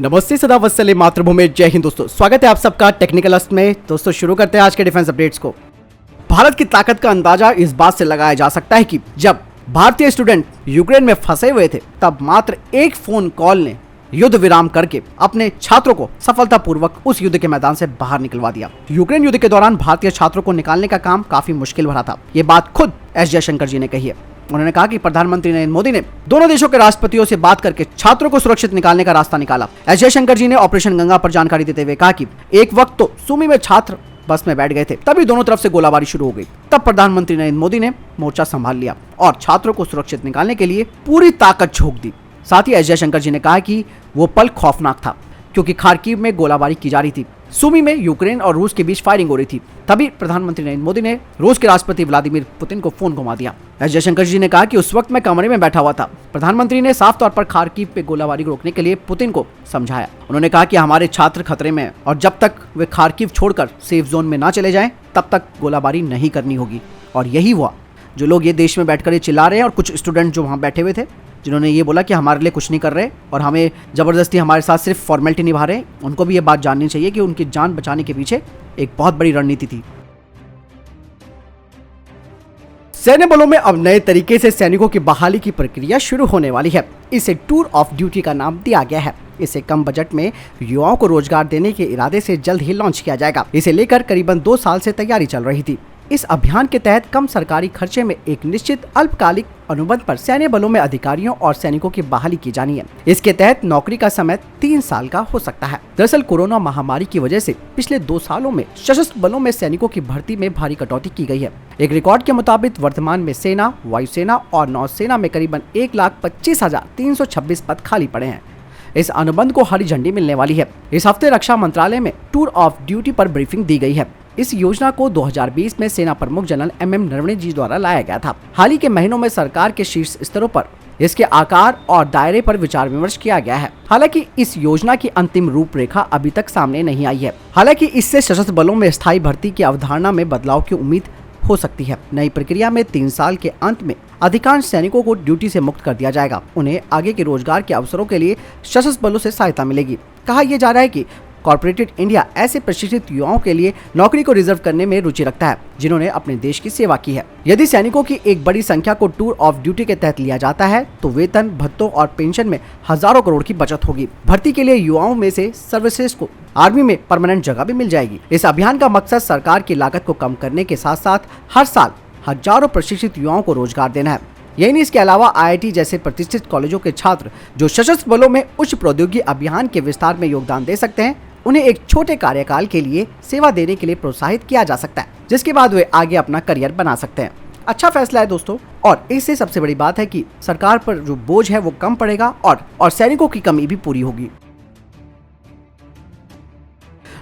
नमस्ते, सदा वत्सले मातृभूमि, जय हिंद। दोस्तों स्वागत है आप सबका टेक्निकल अस्ट में। दोस्तों शुरू करते हैं आज के डिफेंस अपडेट्स को। भारत की ताकत का अंदाजा इस बात से लगाया जा सकता है कि जब भारतीय स्टूडेंट यूक्रेन में फंसे हुए थे तब मात्र एक फोन कॉल ने युद्ध विराम करके अपने छात्रों को सफलतापूर्वक उस युद्ध के मैदान से बाहर निकलवा दिया। यूक्रेन युद्ध के दौरान भारतीय छात्रों को निकालने का काम काफी मुश्किल भरा था। ये बात खुद एस जयशंकर जी ने कही है। उन्होंने कहा कि प्रधानमंत्री नरेंद्र मोदी ने दोनों देशों के राष्ट्रपतियों से बात करके छात्रों को सुरक्षित निकालने का रास्ता निकाला। एस जयशंकर जी ने ऑपरेशन गंगा पर जानकारी देते हुए कहा कि एक वक्त तो सुमी में छात्र बस में बैठ गए थे, तभी दोनों तरफ से गोलाबारी शुरू हो गई। तब प्रधानमंत्री नरेंद्र मोदी ने मोर्चा संभाल लिया और छात्रों को सुरक्षित निकालने के लिए पूरी ताकत झोंक दी। साथ ही एस जयशंकर जी ने कहा कि वो पल खौफनाक था क्योंकि खार्किव में गोलाबारी की जा रही थी, सुमी में यूक्रेन और रूस के बीच फायरिंग हो रही थी। तभी प्रधानमंत्री नरेंद्र मोदी ने रूस के राष्ट्रपति व्लादिमीर पुतिन को फोन घुमा दिया। एस जयशंकर जी ने कहा कि उस वक्त मैं कमरे में बैठा हुआ था। प्रधानमंत्री ने साफ तौर पर खार्किव पे गोलाबारी को रोकने के लिए पुतिन को समझाया। उन्होंने कहा कि हमारे छात्र खतरे में हैं और जब तक वे खार्किव छोड़कर सेफ जोन में ना चले जाएं तब तक गोलाबारी नहीं करनी होगी। और यही हुआ। जो लोग ये देश में बैठकर ये चिल्ला रहे हैं और कुछ स्टूडेंट जो वहाँ बैठे हुए थे जिन्होंने ये बोला कि हमारे लिए कुछ नहीं कर रहे और हमें जबरदस्ती हमारे साथ सिर्फ फॉर्मेलिटी निभा रहे हैं, उनको भी ये बात जाननी चाहिए कि उनकी जान बचाने के पीछे एक बहुत बड़ी रणनीति थी। सैन्य बलों में अब नए तरीके से सैनिकों की बहाली की प्रक्रिया शुरू होने वाली है। इसे टूर ऑफ ड्यूटी का नाम दिया गया है। इसे कम बजट में युवाओं को रोजगार देने के इरादे से जल्द ही लॉन्च किया जाएगा। इसे लेकर करीबन 2 साल से तैयारी चल रही थी। इस अभियान के तहत कम सरकारी खर्चे में एक निश्चित अल्पकालिक अनुबंध पर सैन्य बलों में अधिकारियों और सैनिकों की बहाली की जानी है। इसके तहत नौकरी का समय 3 साल का हो सकता है। दरअसल कोरोना महामारी की वजह से पिछले 2 सालों में सशस्त्र बलों में सैनिकों की भर्ती में भारी कटौती की गई है। एक रिकॉर्ड के मुताबिक वर्तमान में सेना, वायुसेना और नौसेना में करीबन 1,25,326 पद खाली पड़े हैं। इस अनुबंध को हरी झंडी मिलने वाली है। इस हफ्ते रक्षा मंत्रालय में टूर ऑफ ड्यूटी पर ब्रीफिंग दी गई है। इस योजना को 2020 में सेना प्रमुख जनरल MM नरवणे जी द्वारा लाया गया था। हाल ही के महीनों में सरकार के शीर्ष स्तरों पर इसके आकार और दायरे पर विचार विमर्श किया गया है। हालांकि इस योजना की अंतिम रूपरेखा अभी तक सामने नहीं आई है। हालांकि इससे सशस्त्र बलों में स्थायी भर्ती की अवधारणा में बदलाव की उम्मीद हो सकती है। नई प्रक्रिया में 3 साल के अंत में अधिकांश सैनिकों को ड्यूटी से मुक्त कर दिया जाएगा। उन्हें आगे के रोजगार के अवसरों के लिए सशस्त्र बलों से सहायता मिलेगी। कहा यह जा रहा है कि कॉर्पोरेटेड इंडिया ऐसे प्रशिक्षित युवाओं के लिए नौकरी को रिजर्व करने में रुचि रखता है जिन्होंने अपने देश की सेवा की है। यदि सैनिकों की एक बड़ी संख्या को टूर ऑफ ड्यूटी के तहत लिया जाता है तो वेतन, भत्तों और पेंशन में हजारों करोड़ की बचत होगी। भर्ती के लिए युवाओं में से सर्वश्रेष्ठ को आर्मी में परमानेंट जगह भी मिल जाएगी। इस अभियान का मकसद सरकार की लागत को कम करने के साथ साथ हर साल हजारों प्रशिक्षित युवाओं को रोजगार देना है। यही नहीं, इसके अलावा IIT जैसे प्रतिष्ठित कॉलेजों के छात्र जो सशस्त्र बलों में उच्च प्रौद्योगिकी अभियान के विस्तार में योगदान दे सकते हैं, उन्हें एक छोटे कार्यकाल के लिए सेवा देने के लिए प्रोत्साहित किया जा सकता है, जिसके बाद वे आगे अपना करियर बना सकते हैं। अच्छा फैसला है दोस्तों, और इससे सबसे बड़ी बात है कि सरकार पर जो बोझ है वो कम पड़ेगा और सैनिकों की कमी भी पूरी होगी।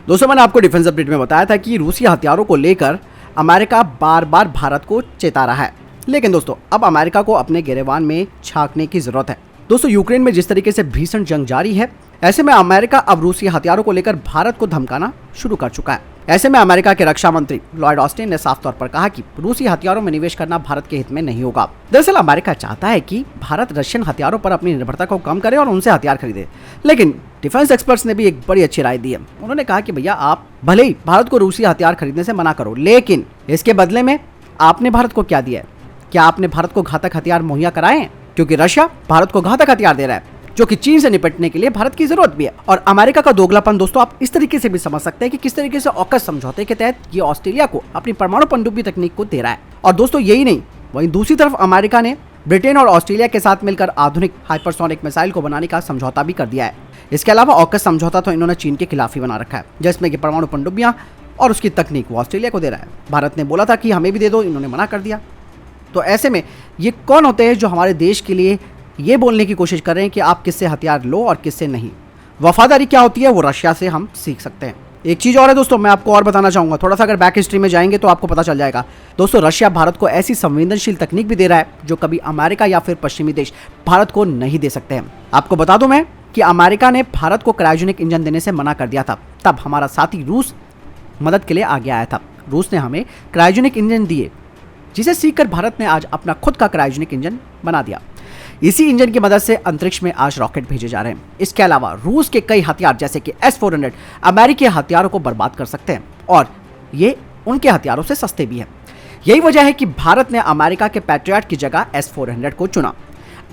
दोस्तों मैंने आपको डिफेंस अपडेट में बताया था कि रूसी हथियारों को लेकर अमेरिका बार बार भारत को चेता रहा है, लेकिन दोस्तों अब अमेरिका को अपने गिरेबान में झांकने की जरूरत है। दोस्तों यूक्रेन में जिस तरीके से भीषण जंग जारी है, ऐसे में अमेरिका अब रूसी हथियारों को लेकर भारत को धमकाना शुरू कर चुका है। ऐसे में अमेरिका के रक्षा मंत्री लॉयड ऑस्टिन ने साफ तौर पर कहा कि रूसी हथियारों में निवेश करना भारत के हित में नहीं होगा। दरअसल अमेरिका चाहता है कि भारत रशियन हथियारों पर अपनी निर्भरता को कम करे और उनसे हथियार खरीदे, लेकिन डिफेंस एक्सपर्ट्स ने भी एक बड़ी अच्छी राय दी है। उन्होंने कहा कि भैया आप भले ही भारत को रूसी हथियार खरीदने से मना करो, लेकिन इसके बदले में आपने भारत को क्या दिया है? क्या आपने भारत को घातक हथियार मुहैया कराए हैं? क्योंकि रशिया भारत को घातक हथियार दे रहा है जो कि चीन से निपटने के लिए भारत की जरूरत भी है। और अमेरिका का दोगलापन दोस्तों आप इस तरीके से भी समझ सकते हैं कि किस तरीके से ऑकस समझौते के तहत ये ऑस्ट्रेलिया को अपनी परमाणु पनडुब्बी तकनीक को दे रहा है। और दोस्तों यही नहीं, वहीं दूसरी तरफ अमेरिका ने ब्रिटेन और ऑस्ट्रेलिया के साथ मिलकर आधुनिक हाइपरसोनिक मिसाइल को बनाने का समझौता भी कर दिया है। इसके अलावा ऑकस समझौता तो इन्होंने चीन के खिलाफ ही बना रखा है, जिसमें कि परमाणु पनडुब्बियां और उसकी तकनीक वो ऑस्ट्रेलिया को दे रहा है। भारत ने बोला था कि हमें भी दे दो, इन्होंने मना कर दिया। तो ऐसे में ये कौन होते हैं जो हमारे देश के लिए ये बोलने की कोशिश कर रहे हैं कि आप किससे हथियार लो और किससे नहीं? वफादारी क्या होती है वो रशिया से हम सीख सकते हैं। एक चीज़ और है दोस्तों, मैं आपको और बताना चाहूँगा, थोड़ा सा अगर बैक हिस्ट्री में जाएंगे तो आपको पता चल जाएगा। दोस्तों रशिया भारत को ऐसी संवेदनशील तकनीक भी दे रहा है जो कभी अमेरिका या फिर पश्चिमी देश भारत को नहीं दे सकते हैं। आपको बता दूं मैं कि अमेरिका ने भारत को क्रायोजेनिक इंजन देने से मना कर दिया था, तब हमारा साथी रूस मदद के लिए आगे आया था। रूस ने हमें क्रायोजेनिक इंजन दिए, जिसे सीखकर भारत ने आज अपना खुद का क्रायोजेनिक इंजन बना दिया। इसी इंजन की मदद से अंतरिक्ष में आज रॉकेट भेजे जा रहे हैं। इसके अलावा रूस के कई हथियार जैसे कि S-400 अमेरिकी हथियारों को बर्बाद कर सकते हैं और ये उनके हथियारों से सस्ते भी हैं। यही वजह है कि भारत ने अमेरिका के पैट्रियट की जगह S-400 को चुना।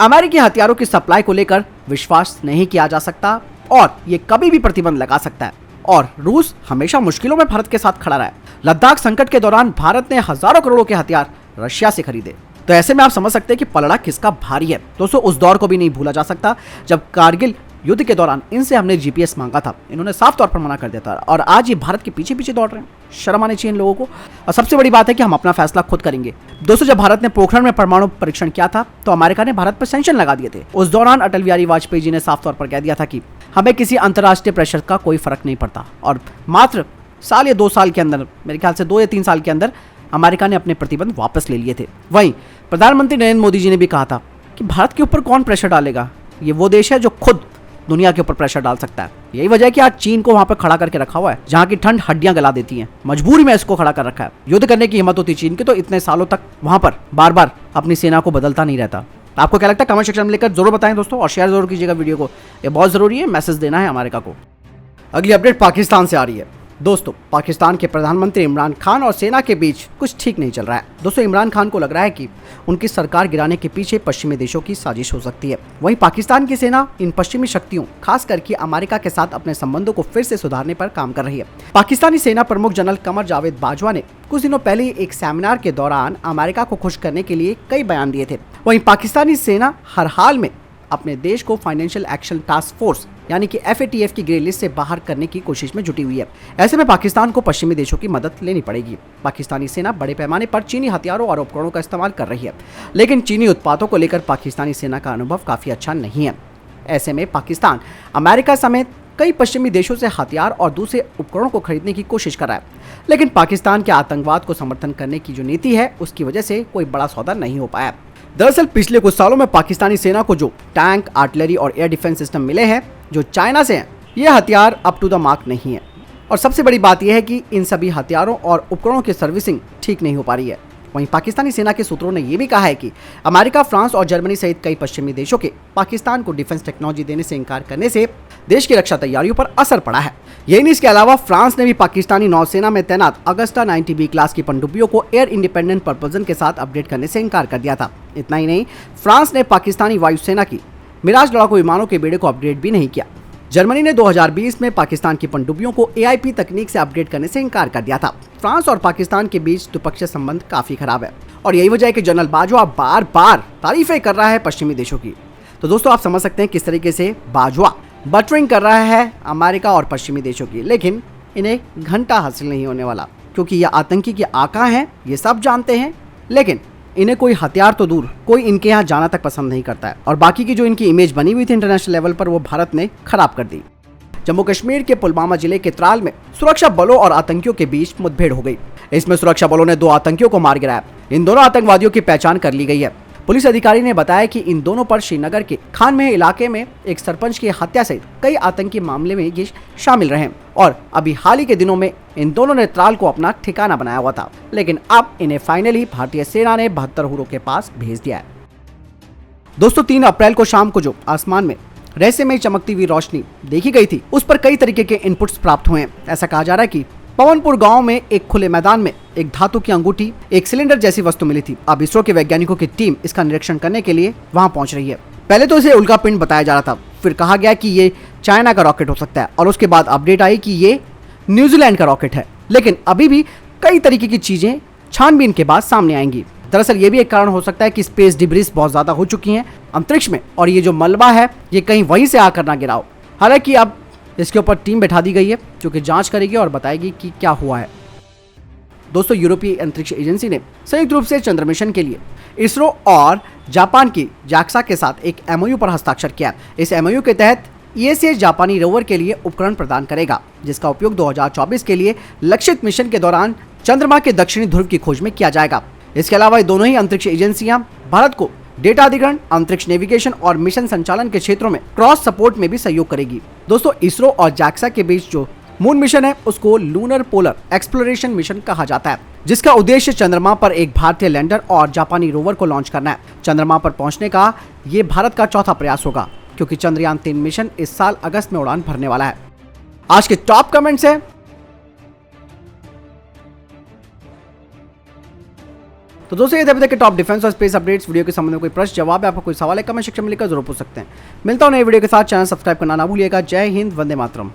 अमेरिकी हथियारों की सप्लाई को लेकर विश्वास नहीं किया जा सकता और ये कभी भी प्रतिबंध लगा सकता है और रूस हमेशा मुश्किलों में भारत के साथ खड़ा रहा है। लद्दाख संकट के दौरान भारत ने हजारों करोड़ों के हथियार रशिया से खरीदे, तो ऐसे में आप समझ सकते हैं कि पलड़ा किसका भारी है। दोस्तों, उस दौर को भी नहीं भूला जा सकता जब कारगिल युद्ध के दौरान इनसे हमने GPS मांगा था, इन्होंने साफ तौर पर मना कर दिया था और आज ये भारत के पीछे पीछे दौड़ रहे हैं। शर्म आनी चाहिए इन लोगों को। और सबसे बड़ी बात है कि हम अपना फैसला खुद करेंगे। दोस्तों, जब भारत ने पोखरण में परमाणु परीक्षण किया था तो अमेरिका ने भारत पर सैंक्शन लगा दिए थे। उस दौरान अटल बिहारी वाजपेयी जी ने साफ तौर पर कह दिया था कि हमें किसी अंतर्राष्ट्रीय प्रेशर का कोई फर्क नहीं पड़ता और मात्र साल या 2 साल के अंदर, मेरे ख्याल से 2 या 3 साल के अंदर अमेरिका ने अपने प्रतिबंध वापस ले लिए थे। वहीं प्रधानमंत्री नरेंद्र मोदी जी ने भी कहा था कि भारत के ऊपर कौन प्रेशर डालेगा, ये वो देश है जो खुद दुनिया के ऊपर प्रेशर डाल सकता है। यही वजह है कि आज चीन को वहां पर खड़ा करके रखा हुआ है, जहां की ठंड हड्डियां गला देती हैं। मजबूरी में इसको खड़ा कर रखा है। युद्ध करने की हिम्मत होती चीन की तो इतने सालों तक वहां पर बार बार अपनी सेना को बदलता नहीं रहता। आपको क्या लगता है कमेंट सेक्शन में लिखकर जरूर बताएं दोस्तों, और शेयर जरूर कीजिएगा वीडियो को। ये बहुत जरूरी है, मैसेज देना है अमेरिका को। अगली अपडेट पाकिस्तान से आ रही है। दोस्तों, पाकिस्तान के प्रधानमंत्री इमरान खान और सेना के बीच कुछ ठीक नहीं चल रहा है। दोस्तों, इमरान खान को लग रहा है कि उनकी सरकार गिराने के पीछे पश्चिमी देशों की साजिश हो सकती है। वहीं पाकिस्तान की सेना इन पश्चिमी शक्तियों, खास करके अमेरिका के साथ अपने संबंधों को फिर से सुधारने पर काम कर रही है। पाकिस्तानी सेना प्रमुख जनरल कमर जावेद बाजवा ने कुछ दिनों पहले एक सेमिनार के दौरान अमेरिका को खुश करने के लिए कई बयान दिए थे। वहीं पाकिस्तानी सेना हर हाल में अपने देश को फाइनेंशियल एक्शन टास्क फोर्स यानी कि FATF की ग्रे लिस्ट से बाहर करने की कोशिश में जुटी हुई है। ऐसे में पाकिस्तान को पश्चिमी देशों की मदद लेनी पड़ेगी। पाकिस्तानी सेना बड़े पैमाने पर चीनी हथियारों और उपकरणों का इस्तेमाल कर रही है, लेकिन चीनी उत्पादों को लेकर पाकिस्तानी सेना का अनुभव काफी अच्छा नहीं है। ऐसे में पाकिस्तान अमेरिका समेत कई पश्चिमी देशों से हथियार और दूसरे उपकरणों को खरीदने की कोशिश कर रहा है, लेकिन पाकिस्तान के आतंकवाद को समर्थन करने की जो नीति है उसकी वजह से कोई बड़ा सौदा नहीं हो पाया। दरअसल पिछले कुछ सालों में पाकिस्तानी सेना को जो टैंक, आर्टिलरी और एयर डिफेंस सिस्टम मिले हैं जो चाइना से हैं, ये हथियार अप टू द मार्क नहीं है। और सबसे बड़ी बात यह है कि इन सभी हथियारों और उपकरणों की सर्विसिंग ठीक नहीं हो पा रही है। वहीं पाकिस्तानी सेना के सूत्रों ने यह भी कहा है कि अमेरिका, फ्रांस और जर्मनी सहित कई पश्चिमी देशों के पाकिस्तान को डिफेंस टेक्नोलॉजी देने से इनकार करने से देश की रक्षा तैयारियों पर असर पड़ा है। यही नहीं, इसके अलावा फ्रांस ने भी पाकिस्तानी नौसेना में तैनात अगस्टा 90B क्लास की पनडुब्बियों को एयर इंडिपेंडेंट प्रपोजल के साथ अपडेट करने से इनकार कर दिया था। इतना ही नहीं, फ्रांस ने पाकिस्तानी वायुसेना की मिराज लड़ाकू विमानों के बेड़े को अपडेट भी नहीं किया। जर्मनी ने 2020 में पाकिस्तान की पनडुब्बियों को AIP तकनीक से अपडेट करने से इनकार कर दिया था। फ्रांस और पाकिस्तान के बीच द्विपक्षीय संबंध काफी खराब है और यही वजह है कि जनरल बाजवा बार बार तारीफें कर रहा है पश्चिमी देशों की। तो दोस्तों, आप समझ सकते हैं किस तरीके से बाजवा बटरिंग कर रहा है अमेरिका और पश्चिमी देशों की, लेकिन इन्हें घंटा हासिल नहीं होने वाला, क्योंकि ये आतंकी के आका हैं, ये सब जानते हैं, लेकिन इन्हें कोई हथियार तो दूर कोई इनके यहाँ जाना तक पसंद नहीं करता है। और बाकी की जो इनकी इमेज बनी हुई थी इंटरनेशनल लेवल पर, वो भारत ने खराब कर दी। जम्मू कश्मीर के पुलवामा जिले के त्राल में सुरक्षा बलों और आतंकियों के बीच मुठभेड़ हो गई। इसमें सुरक्षा बलों ने 2 आतंकियों को मार गिराया। इन दोनों आतंकवादियों की पहचान कर ली गई है। पुलिस अधिकारी ने बताया कि इन दोनों पर श्रीनगर के खानमेह इलाके में एक सरपंच की हत्या सहित कई आतंकी मामले में ये शामिल रहे और अभी हाल ही के दिनों में इन दोनों ने त्राल को अपना ठिकाना बनाया हुआ था, लेकिन अब इन्हें फाइनली भारतीय सेना ने 72 हुरों के पास भेज दिया है। दोस्तों, 3 अप्रैल को शाम को जो आसमान में रहस्यमय चमकती हुई रोशनी देखी गई थी, उस पर कई तरीके के इनपुट्स प्राप्त हुए हैं। ऐसा कहा जा रहा है कि पवनपुर गांव में एक खुले मैदान में एक धातु की अंगूठी, एक सिलेंडर जैसी वस्तु मिली थी। अब इसरो के वैज्ञानिकों की टीम इसका निरीक्षण करने के लिए वहां पहुंच रही है। पहले तो इसे उल्का पिंड बताया जा रहा था, फिर कहा गया कि ये चाइना का रॉकेट हो सकता है, और उसके बाद अपडेट आई कि ये न्यूजीलैंड का रॉकेट है। लेकिन अभी भी कई तरीके की चीजें छानबीन के बाद सामने आएंगी। दरअसल ये भी एक कारण हो सकता है कि स्पेस डिब्रीज बहुत ज्यादा हो चुकी हैं अंतरिक्ष में, और ये जो मलबा है ये कहीं वहीं से आकर ना गिरा हो। हालांकि अब इसके ऊपर टीम बैठा दी गई है जो कि जांच करेगी और बताएगी कि क्या हुआ है। दोस्तों, यूरोपीय अंतरिक्ष एजेंसी ने संयुक्त रूप से चंद्र मिशन के लिए इसरो और जापान की JAXA के साथ एक MOU पर हस्ताक्षर किया। इस MOU के तहत ESA जापानी रोवर के लिए उपकरण प्रदान करेगा, जिसका उपयोग 2024 के लिए लक्षित मिशन के दौरान चंद्रमा के दक्षिणी ध्रुव की खोज में किया जाएगा। इसके अलावा दोनों ही अंतरिक्ष एजेंसियां भारत को डेटा अधिग्रहण, अंतरिक्ष नेविगेशन और मिशन संचालन के क्षेत्रों में क्रॉस सपोर्ट में भी सहयोग करेगी। दोस्तों, इसरो और JAXA के बीच जो मून मिशन है उसको लूनर पोलर एक्सप्लोरेशन मिशन कहा जाता है, जिसका उद्देश्य चंद्रमा पर एक भारतीय लैंडर और जापानी रोवर को लॉन्च करना है। चंद्रमा पर पहुंचने का ये भारत का चौथा प्रयास होगा, क्योंकि चंद्रयान 3 मिशन इस साल अगस्त में उड़ान भरने वाला है। आज के टॉप कमेंट्स है, तो दोस्तों ये थे अभी तक के टॉप डिफेंस और स्पेस अपडेट्स। वीडियो के संबंध में कोई प्रश्न जवाब है, आपको कोई सवाल है, कमेंट सेक्शन में लिखकर जरूर पूछ सकते हैं। मिलता हूं नए वीडियो के साथ, चैनल सब्सक्राइब करना ना भूलिएगा। जय हिंद, वंदे मातरम।